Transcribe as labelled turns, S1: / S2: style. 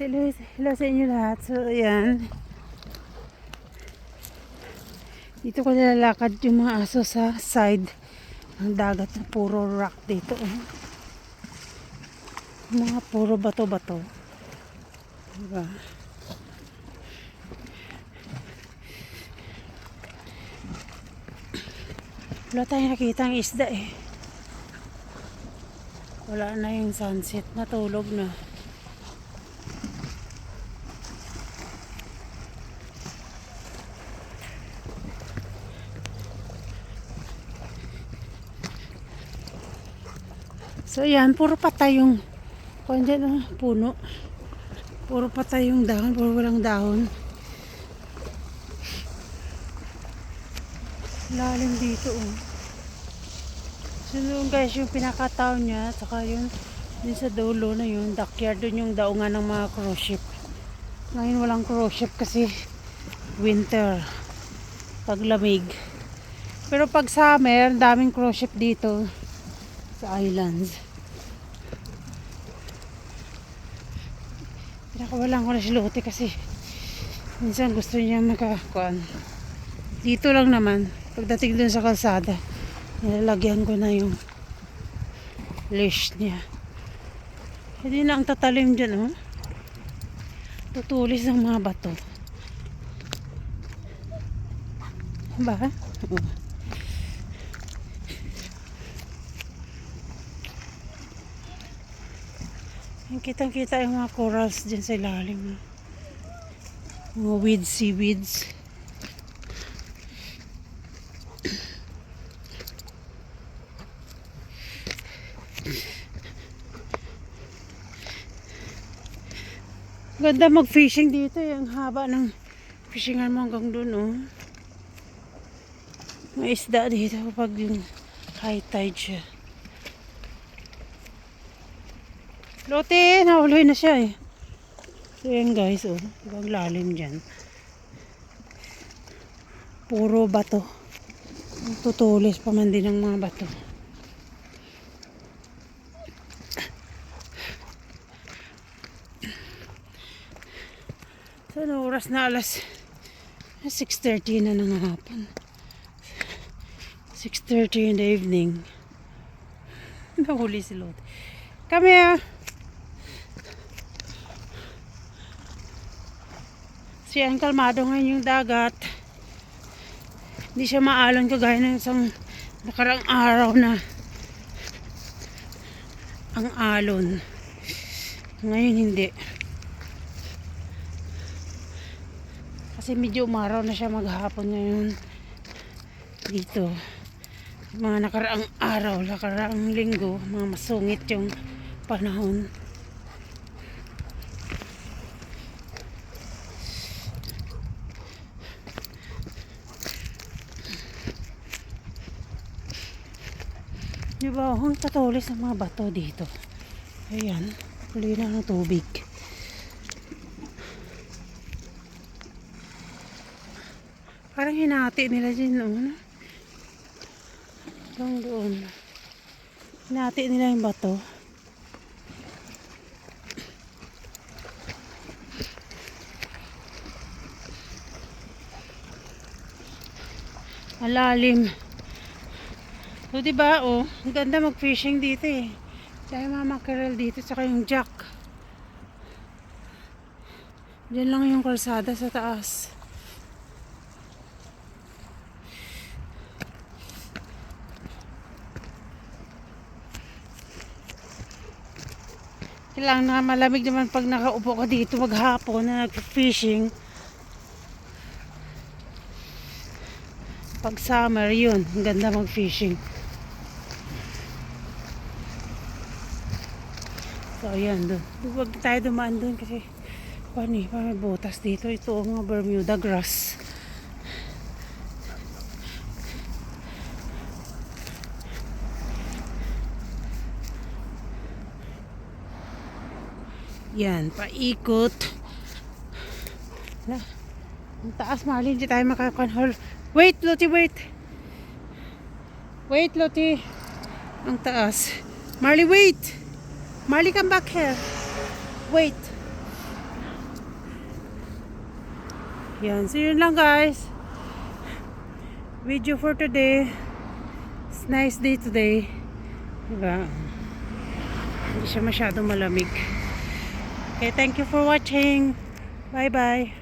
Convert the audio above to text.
S1: Hello, hello sa inyo lahat. So, ayan. Dito ko nilalakad yung mga aso sa side ng dagat na puro rock dito. Mga puro bato-bato. Diba? Wala tayong nakita ang isda eh. Wala na yung sunset. Natulog na. So yan, puro patay yung puno. Puro patay yung dahon, puro walang dahon. Lalim dito oh. So yun guys, yung pinakataon niya, saka yun din sa dulo na yun, backyard dun yung daungan ng mga cruise ship. Ngayon walang cruise ship kasi winter, paglamig. Pero pag summer, daming cruise ship dito sa islands. Pinakawalan ko na si Lotte kasi minsan gusto niya makakuan. Dito lang naman, pagdating dun sa kalsada, nilalagyan ko na yung leash niya. Hindi na ang tatalim dyan, oh. Tutulis ng mga bato. Ba? Oh. Kitang-kita yung mga corals dyan sa ilalim. Mga weeds, seaweeds. Ganda mag-fishing dito. Yung haba ng fishingan mo hanggang dun, oh. May isda dito kapag yung high tide siya. Lotte, nahuli na siya eh. So yan guys, oh. Ibang lalim dyan. Puro bato. Tutulis pa man din ng mga bato. So ano oras na, alas 6:30 na ng hapon. 6:30 in the evening. Nahuli si Lotte. Come here. So yan, kalmado ngayon yung dagat. Hindi siya maalon kagaya ng isang nakarang araw na ang alon. Ngayon hindi. Kasi medyo umaraw na siya maghapon ngayon dito. Mga nakaraang araw, nakaraang linggo, mga masungit yung panahon. Diba, ang tatulis ng mga bato dito. Ayan, huli na ng tubig. Parang hinati nila dyan, no? Doon. Hinati nila yung bato. Malalim. So, diba, oh, ang ganda mag-fishing dito eh. Dahil mga mackerel dito, saka yung jack. Diyan lang yung kalsada sa taas. Kailangan na malamig naman pag nakaupo ka dito maghapon na nag-fishing. Pag summer, yun, ang ganda mag-fishing. So, ayan, doon. Huwag tayo dumaan doon kasi may butas dito. Ito ang mga Bermuda grass. Yan, paikot. Ang taas, Marley, hindi tayo makakanhol. Wait, Lotte, wait. Wait, Lotte. Ang taas. Marley, wait. Marley, come back here. Wait. Yan. So yun lang guys. Video for today. It's nice day today. Diba? Hindi siya masyadong malamig. Okay, thank you for watching. Bye bye.